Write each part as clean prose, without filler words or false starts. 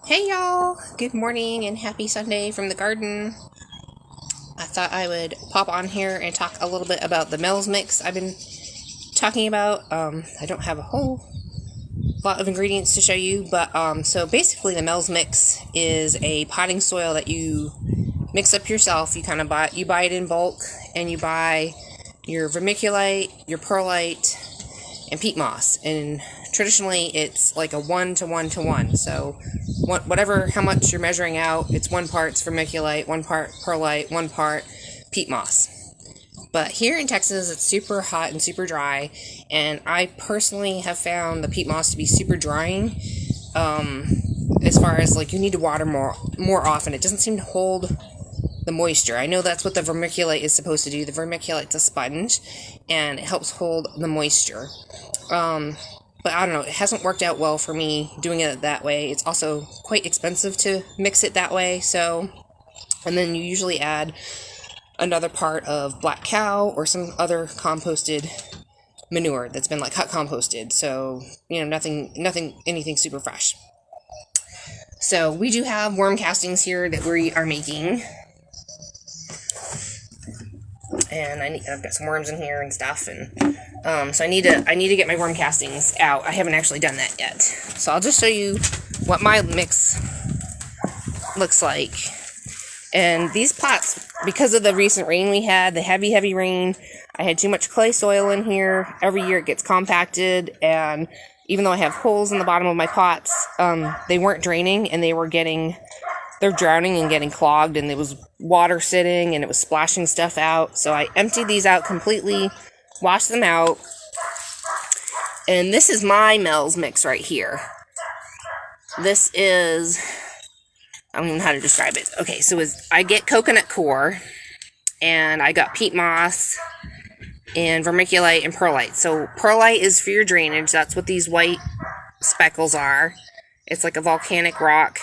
Hey y'all! Good morning and happy Sunday from the garden. I thought I would pop on here and talk a little bit about the Mels mix I've been talking about. I don't have a whole lot of ingredients to show you, but so basically the Mels mix is a potting soil that you mix up yourself. You kind of buy it in bulk, and you buy your vermiculite, your perlite, and peat moss. And traditionally it's like a 1 to 1 to 1. So how much you're measuring out, it's 1 part's vermiculite, 1 part perlite, 1 part peat moss. But here in Texas, it's super hot and super dry, and I personally have found the peat moss to be super drying. As far as like you need to water more often, it doesn't seem to hold the moisture. I know that's what the vermiculite is supposed to do. The vermiculite's a sponge, and it helps hold the moisture. But I don't know, it hasn't worked out well for me doing it that way. It's also quite expensive to mix it that way, so, and then you usually add another part of black cow or some other composted manure that's been like hot composted, so, you know, anything super fresh. So we do have worm castings here that we are making, and I've got some worms in here and stuff, and so I need to get my worm castings out. I haven't actually done that yet, so I'll just show you what my mix looks like. And these pots, because of the recent rain we had, the heavy rain, I had too much clay soil in here. Every year it gets compacted, and even though I have holes in the bottom of my pots, they weren't draining, and they're drowning and getting clogged, and there was water sitting, and it was splashing stuff out. So I emptied these out completely, washed them out, and this is my Mels mix right here. This is, I don't even know how to describe it. Okay, so I get coconut coir, and I got peat moss, and vermiculite, and perlite. So perlite is for your drainage. That's what these white speckles are. It's like a volcanic rock.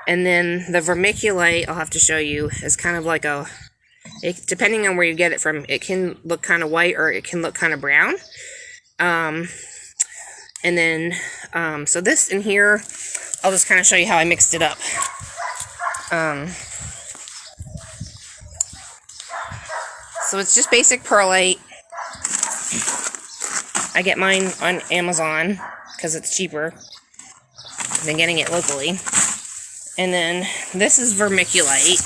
And then the vermiculite, I'll have to show you, is kind of like depending on where you get it from, it can look kind of white or it can look kind of brown. And then, so this in here, I'll just kind of show you how I mixed it up. So it's just basic perlite. I get mine on Amazon because it's cheaper than getting it locally. And then this is vermiculite.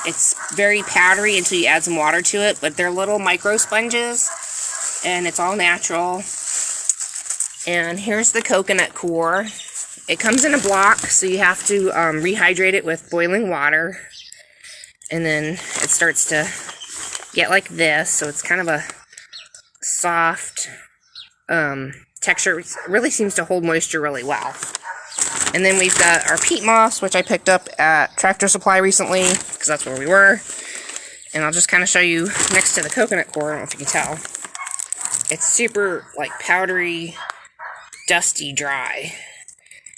It's very powdery until you add some water to it, but they're little micro sponges, and it's all natural. And here's the coconut coir. It comes in a block, so you have to rehydrate it with boiling water. And then it starts to get like this, so it's kind of a soft texture. It really seems to hold moisture really well. And then we've got our peat moss, which I picked up at Tractor Supply recently, because that's where we were. And I'll just kind of show you next to the coconut coir. I don't know if you can tell. It's super, like, powdery, dusty, dry.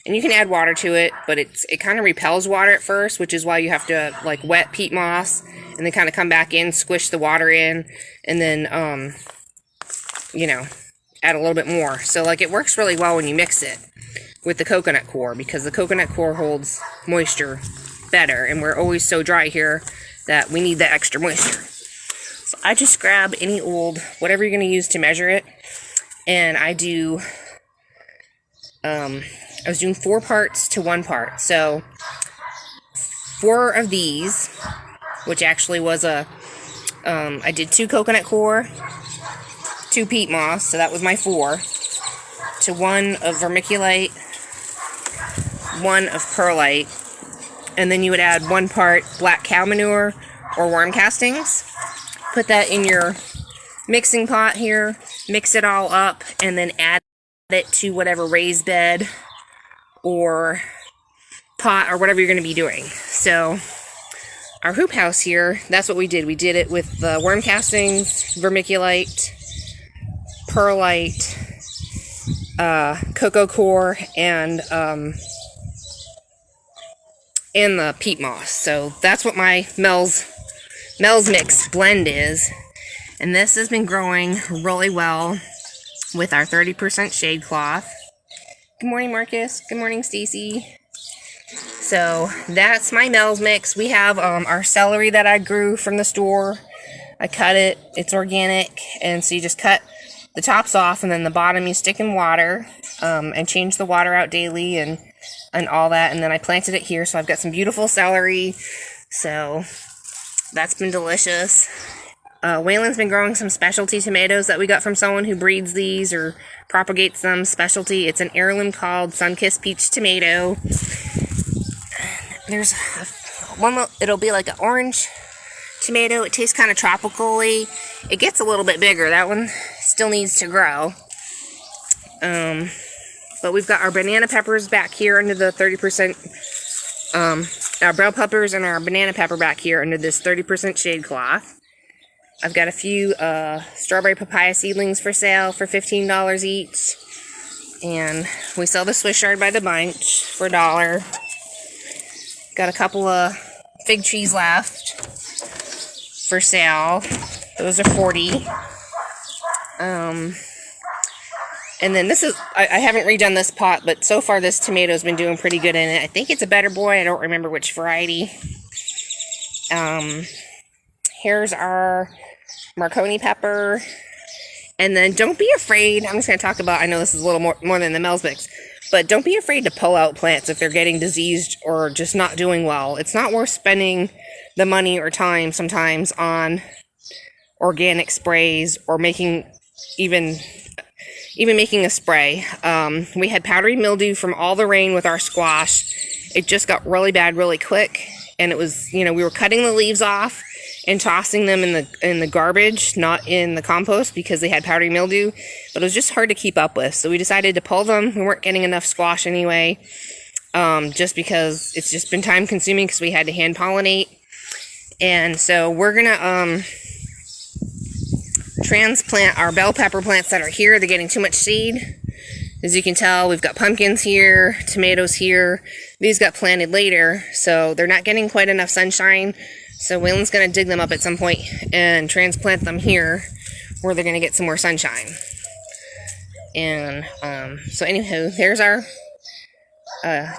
And you can add water to it, but it kind of repels water at first, which is why you have to, like, wet peat moss, and then kind of come back in, squish the water in, and then, you know, add a little bit more. So, like, it works really well when you mix it with the coconut coir, because the coconut coir holds moisture better, and we're always so dry here that we need that extra moisture. So I just grab any old, whatever you're going to use to measure it, and I was doing 4 parts to 1 part. So 4 of these, which actually was I did 2 coconut coir, 2 peat moss, so that was my 4, to 1 of vermiculite, 1 of perlite, and then you would add 1 part black cow manure or worm castings. Put that in your mixing pot here, mix it all up, and then add it to whatever raised bed or pot or whatever you're going to be doing. So our hoop house here, that's what we did. We did it with the worm castings, vermiculite, perlite, cocoa coir, and the peat moss. So that's what my Mels mix blend is. And this has been growing really well. with our 30% shade cloth. Good morning, Marcus. Good morning, Stacy. So that's my Mels mix. We have our celery that I grew from the store. I cut it. It's organic, and so you just cut the tops off, and then the bottom you stick in water and change the water out daily and all that. And then I planted it here, so I've got some beautiful celery. So that's been delicious. Wayland's been growing some specialty tomatoes that we got from someone who breeds these or propagates them. Specialty. It's an heirloom called Sunkissed Peach Tomato. There's one, it'll be like an orange tomato. It tastes kind of tropically. It gets a little bit bigger. That one still needs to grow. But we've got our banana peppers back here under the 30%, our bell peppers and our banana pepper back here under this 30% shade cloth. I've got a few strawberry papaya seedlings for sale for $15 each. And we sell the Swiss chard by the bunch for $1. Got a couple of fig trees left for sale. Those are $40. And then this is, I haven't redone this pot, but so far this tomato's been doing pretty good in it. I think it's a Better Boy. I don't remember which variety. Here's our Marconi pepper. And then don't be afraid. I'm just going to talk about, I know this is a little more than the Mels mix, but don't be afraid to pull out plants if they're getting diseased or just not doing well. It's not worth spending the money or time sometimes on organic sprays or making even making a spray. We had powdery mildew from all the rain with our squash. It just got really bad really quick, and it was, we were cutting the leaves off and tossing them in the garbage, not in the compost, because they had powdery mildew, but it was just hard to keep up with. So we decided to pull them. We weren't getting enough squash anyway, just because it's just been time consuming because we had to hand pollinate. And so we're gonna transplant our bell pepper plants that are here. They're getting too much seed. As you can tell, we've got pumpkins here, tomatoes here. These got planted later, so they're not getting quite enough sunshine. So Wayland's going to dig them up at some point and transplant them here where they're going to get some more sunshine. And so anywho, there's our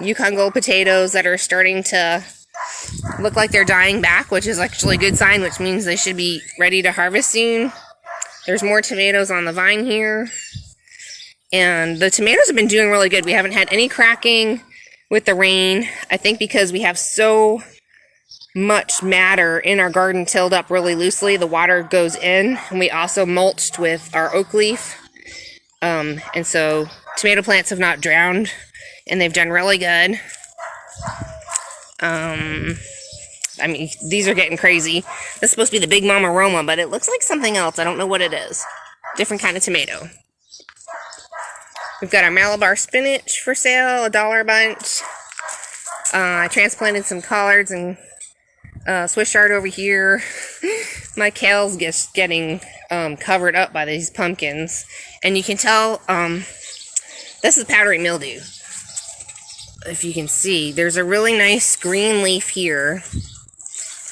Yukon Gold potatoes that are starting to look like they're dying back, which is actually a good sign, which means they should be ready to harvest soon. There's more tomatoes on the vine here. And the tomatoes have been doing really good. We haven't had any cracking with the rain. I think because we have so much matter in our garden tilled up really loosely, the water goes in. And we also mulched with our oak leaf. And so tomato plants have not drowned. And they've done really good. I mean, these are getting crazy. This is supposed to be the Big Mama Roma, but it looks like something else. I don't know what it is. Different kind of tomato. We've got our Malabar spinach for sale, $1 a bunch. I transplanted some collards and Swiss chard over here. My kale's just getting covered up by these pumpkins. And you can tell this is powdery mildew. If you can see, there's a really nice green leaf here.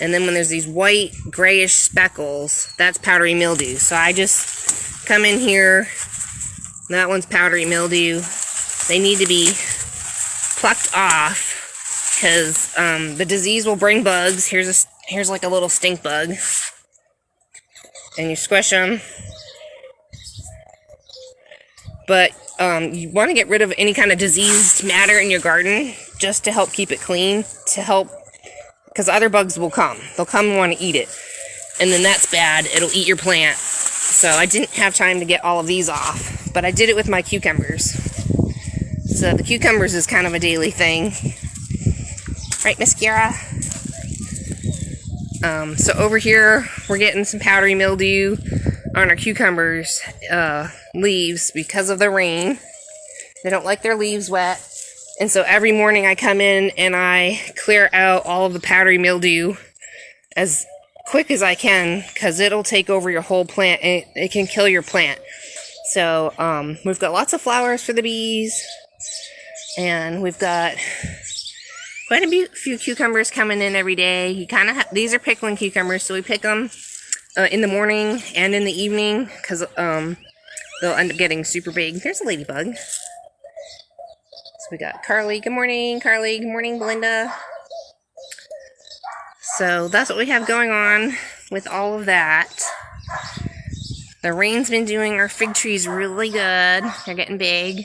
And then when there's these white, grayish speckles, that's powdery mildew. So I just come in here. That one's powdery mildew. They need to be plucked off because the disease will bring bugs. Here's like a little stink bug. And you squish them. But you want to get rid of any kind of diseased matter in your garden just to help keep it clean, to help, because other bugs will come. They'll come and want to eat it. And then that's bad. It'll eat your plant. So I didn't have time to get all of these off, but I did it with my cucumbers. So the cucumbers is kind of a daily thing. Right, Miss Kiara? So over here, we're getting some powdery mildew on our cucumbers leaves because of the rain. They don't like their leaves wet. And so every morning I come in and I clear out all of the powdery mildew as quick as I can, because it'll take over your whole plant and it can kill your plant. So we've got lots of flowers for the bees, and we've got quite a few cucumbers coming in every day. You kind of these are pickling cucumbers, so we pick them in the morning and in the evening, because they'll end up getting super big. There's a ladybug. So we got Carly. Good morning, Carly. Good morning, Belinda. So that's what we have going on with all of that. The rain's been doing our fig trees really good. They're getting big.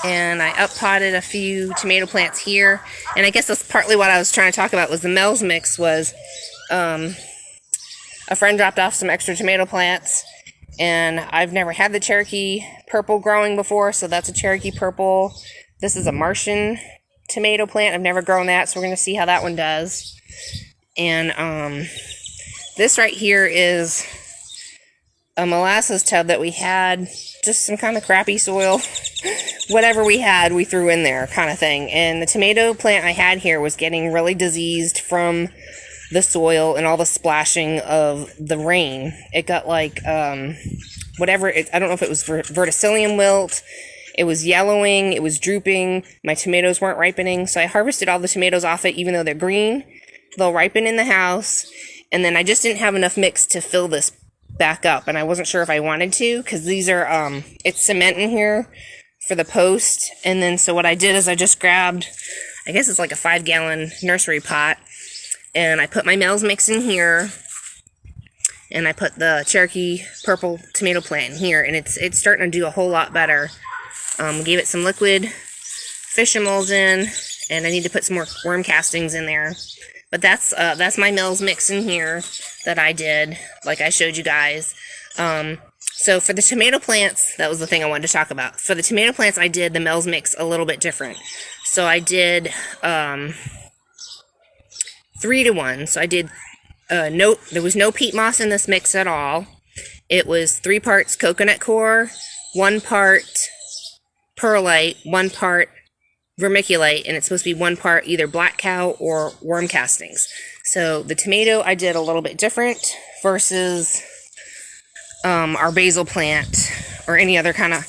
And I up-potted a few tomato plants here. And I guess that's partly what I was trying to talk about was the Mels mix was a friend dropped off some extra tomato plants. And I've never had the Cherokee purple growing before, so that's a Cherokee purple. This is a Martian tomato plant. I've never grown that, so we're going to see how that one does. And this right here is a molasses tub that we had, just some kind of crappy soil. Whatever we had, we threw in there kind of thing. And the tomato plant I had here was getting really diseased from the soil and all the splashing of the rain. It got like, I don't know if it was verticillium wilt. It was yellowing, it was drooping, my tomatoes weren't ripening, so I harvested all the tomatoes off it, even though they're green. They'll ripen in the house, and then I just didn't have enough mix to fill this back up, and I wasn't sure if I wanted to, because these are, it's cement in here for the post, and then so what I did is I just grabbed, I guess it's like a 5-gallon nursery pot, and I put my Mels mix in here, and I put the Cherokee purple tomato plant in here, and it's starting to do a whole lot better. Gave it some liquid fish emulsion, and I need to put some more worm castings in there. But that's my Mels mix in here that I did, like I showed you guys. So for the tomato plants, that was the thing I wanted to talk about. For the tomato plants, I did the Mels mix a little bit different. So I did 3-to-1. So I did there was no peat moss in this mix at all. It was 3 parts coconut coir, 1 part perlite, 1 part vermiculite, and it's supposed to be 1 part either black cow or worm castings. So the tomato I did a little bit different versus our basil plant or any other kind of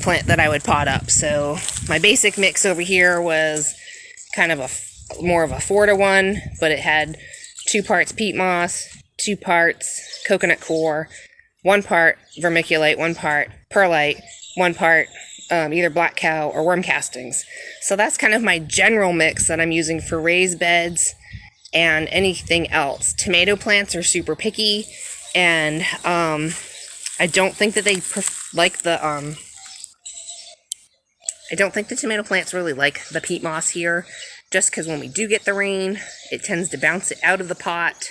plant that I would pot up. So my basic mix over here was kind of more of a 4-to-1, but it had 2 parts peat moss, 2 parts coconut coir, 1 part vermiculite, 1 part perlite, 1 part either black cow or worm castings. So that's kind of my general mix that I'm using for raised beds and anything else. Tomato plants are super picky, and I don't think that they I don't think the tomato plants really like the peat moss here, just because when we do get the rain, it tends to bounce it out of the pot.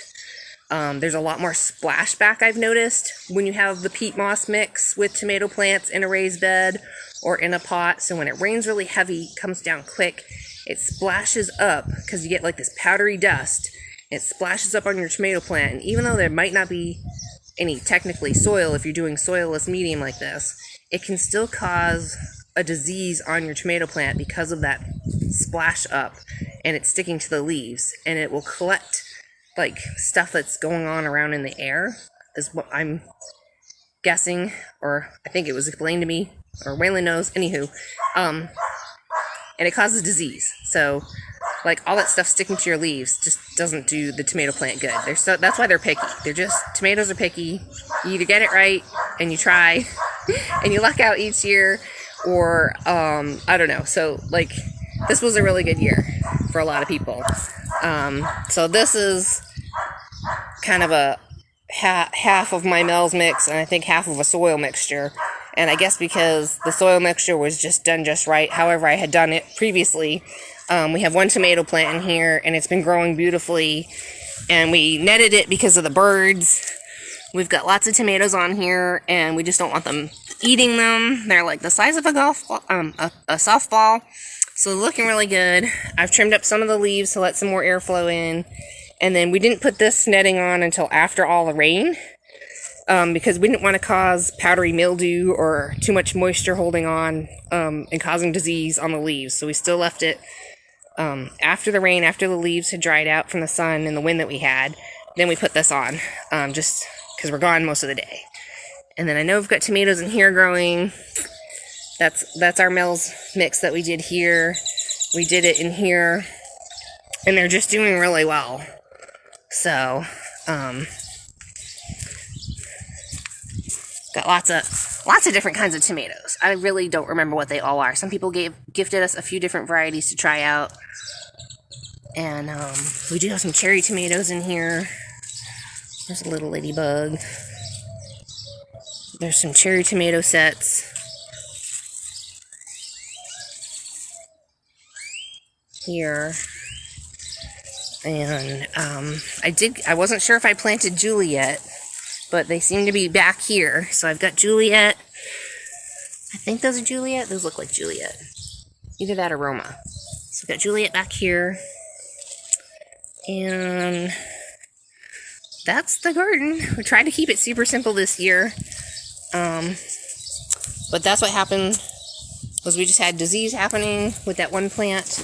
There's a lot more splashback I've noticed when you have the peat moss mix with tomato plants in a raised bed or in a pot. So when it rains really heavy, comes down quick, it splashes up because you get like this powdery dust. It splashes up on your tomato plant, and even though there might not be any technically soil if you're doing soilless medium like this, it can still cause a disease on your tomato plant because of that splash up, and it's sticking to the leaves, and it will collect like stuff that's going on around in the air, is what I'm guessing, or I think it was explained to me, or Wayland knows. Anywho, and it causes disease. So like all that stuff sticking to your leaves just doesn't do the tomato plant good. That's why they're picky. Tomatoes are picky. You either get it right and you try and you luck out each year, or I don't know. So like this was a really good year for a lot of people. So this is kind of a half of my Mels mix, and I think half of a soil mixture. And I guess because the soil mixture was just done just right, however I had done it previously, we have 1 tomato plant in here, and it's been growing beautifully. And we netted it because of the birds. We've got lots of tomatoes on here, and we just don't want them eating them. They're like the size of a softball. So they're looking really good. I've trimmed up some of the leaves to let some more airflow in. And then we didn't put this netting on until after all the rain, because we didn't want to cause powdery mildew or too much moisture holding on and causing disease on the leaves. So we still left it after the rain, after the leaves had dried out from the sun and the wind that we had. Then we put this on, just because we're gone most of the day. And then I know we've got tomatoes in here growing. That's our Mels mix that we did here. We did it in here, and they're just doing really well. So, Got lots of different kinds of tomatoes. I really don't remember what they all are. Some people gifted us a few different varieties to try out. And we do have some cherry tomatoes in here. There's a little ladybug. There's some cherry tomato sets. Here. And I wasn't sure if I planted Juliet, but they seem to be back here. So I've got Juliet. I think those are Juliet. Those look like Juliet. Either that or Roma. So I've got Juliet back here. And that's the garden. We tried to keep it super simple this year. But that's what happened, was we just had disease happening with that one plant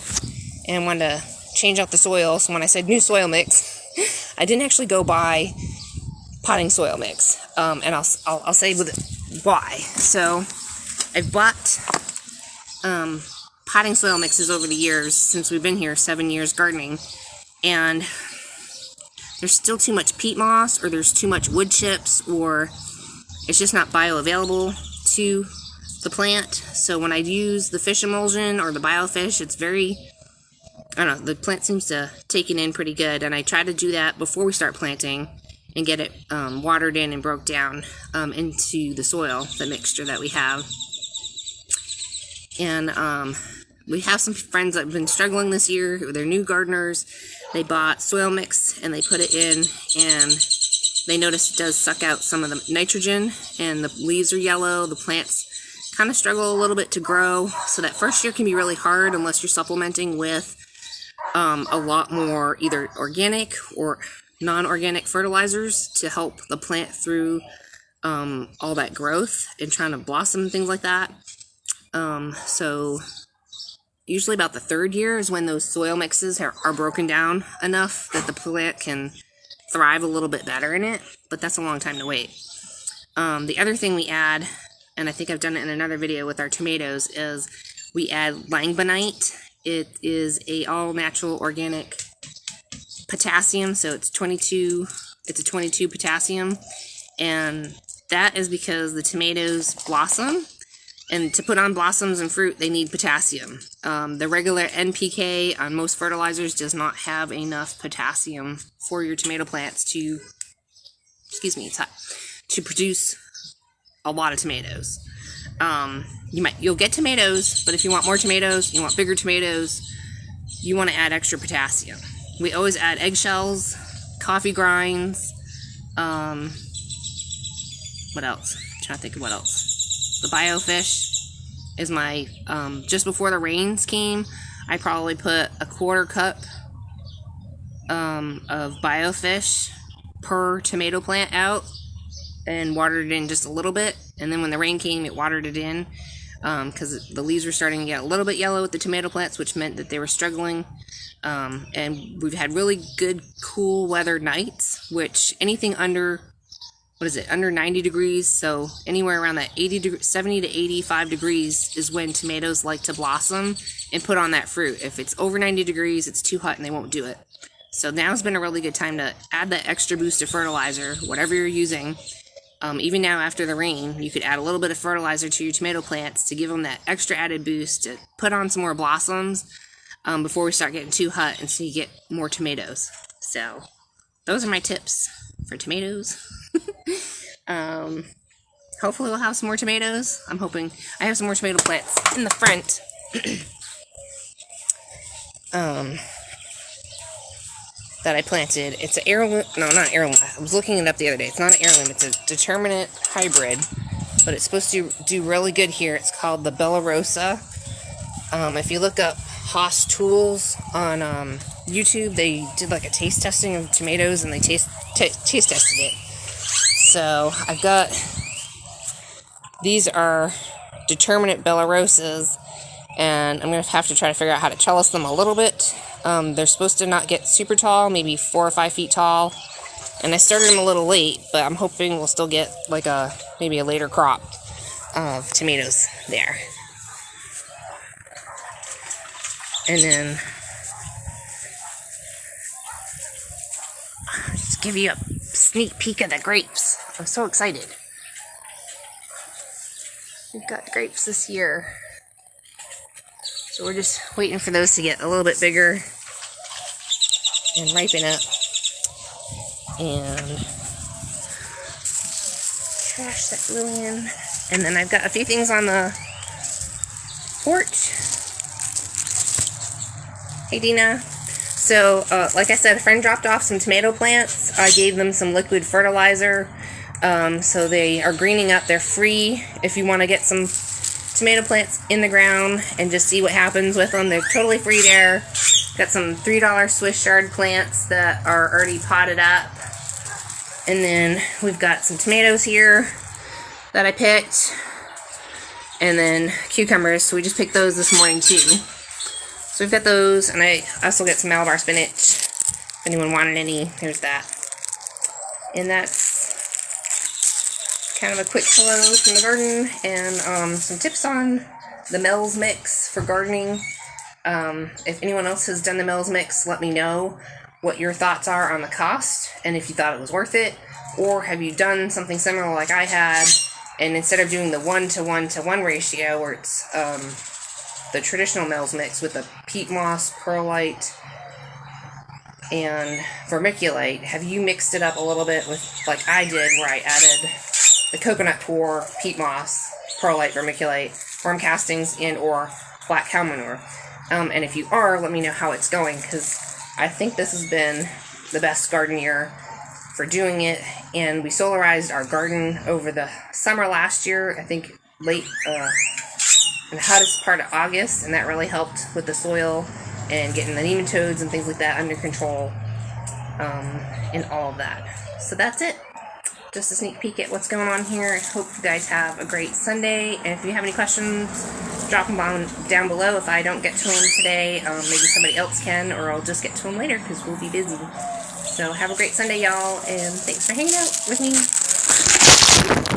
and wanted to change out the soil. So when I said new soil mix, I didn't actually go buy potting soil mix. And I'll say why. So I've bought potting soil mixes over the years since we've been here, 7 years gardening, and there's still too much peat moss, or there's too much wood chips, or it's just not bioavailable to the plant. So when I use the fish emulsion or the biofish, it's very, I don't know, the plant seems to take it in pretty good. And I try to do that before we start planting and get it watered in and broke down into the soil, the mixture that we have. And we have some friends that have been struggling this year. They're new gardeners. They bought soil mix and they put it in, and they noticed it does suck out some of the nitrogen, and the leaves are yellow. The plants kind of struggle a little bit to grow. So that first year can be really hard unless you're supplementing with a lot more either organic or non-organic fertilizers to help the plant through all that growth and trying to blossom and things like that. So usually about the third year is when those soil mixes are broken down enough that the plant can thrive a little bit better in it, but that's a long time to wait. The other thing we add, and I think I've done it in another video with our tomatoes, is we add Langbenite. It is a all-natural organic potassium, so it's a 22 potassium, and that is because the tomatoes blossom, and to put on blossoms and fruit, they need potassium. The regular NPK on most fertilizers does not have enough potassium for your tomato plants to, it's hot, to produce a lot of tomatoes. You'll get tomatoes, but if you want more tomatoes, you want bigger tomatoes, you want to add extra potassium. We always add eggshells, coffee grinds, what else? I'm trying to think of what else. The biofish is my, just before the rains came, I probably put a 1/4 cup of biofish per tomato plant out and watered it in just a little bit. And then when the rain came, it watered it in because the leaves were starting to get a little bit yellow with the tomato plants, which meant that they were struggling. And we've had really good cool weather nights, which anything under, under 90 degrees, so anywhere around that 70 to 85 degrees is when tomatoes like to blossom and put on that fruit. If it's over 90 degrees, it's too hot and they won't do it. So now's been a really good time to add that extra boost of fertilizer, whatever you're using. Even now after the rain, you could add a little bit of fertilizer to your tomato plants to give them that extra added boost to put on some more blossoms before we start getting too hot and so you get more tomatoes. So those are my tips for tomatoes. Hopefully we'll have some more tomatoes. I'm hoping I have some more tomato plants in the front. That I planted. It's an heirloom. No, not an heirloom. I was looking it up the other day. It's not an heirloom. It's a determinate hybrid, but it's supposed to do really good here. It's called the Bella Rosa. If you look up Haas Tools on YouTube, they did like a taste testing of tomatoes, and they taste tested it. So I've got, these are determinate Bella Rosas, and I'm going to have to try to figure out how to trellis them a little bit. They're supposed to not get super tall, maybe 4 or 5 feet tall, and I started them a little late, but I'm hoping we'll still get like maybe a later crop of tomatoes there. And then just give you a sneak peek at the grapes. I'm so excited. we've got grapes this year. So we're just waiting for those to get a little bit bigger and ripen up. And trash that glue in. And then I've got a few things on the porch. Hey Dina. So, like I said, a friend dropped off some tomato plants. I gave them some liquid fertilizer. So they are greening up. They're free if you want to get some tomato plants in the ground and just see what happens with them. They're totally free there. Got some $3 Swiss chard plants that are already potted up. And then we've got some tomatoes here that I picked. And then cucumbers. So we just picked those this morning too. So we've got those, and I also got some Malabar spinach. If anyone wanted any, there's that. And that's kind of a quick hello from the garden, and some tips on the Mels mix for gardening. If anyone else has done the Mels mix, let me know what your thoughts are on the cost, and if you thought it was worth it, or have you done something similar like I had, and instead of doing the 1-to-1-to-1 ratio, where it's the traditional Mels mix with the peat moss, perlite, and vermiculite, have you mixed it up a little bit with, like I did, where I added the coconut coir, peat moss, perlite, vermiculite, worm castings, and or black cow manure? And if you are, let me know how it's going, because I think this has been the best garden year for doing it. And we solarized our garden over the summer last year, I think late in the hottest part of August, and that really helped with the soil and getting the nematodes and things like that under control, and all of that. So that's it. Just a sneak peek at what's going on here. I hope you guys have a great Sunday, and if you have any questions, drop them down below. If I don't get to them today, maybe somebody else can, or I'll just get to them later because we'll be busy. So have a great Sunday, y'all, and thanks for hanging out with me.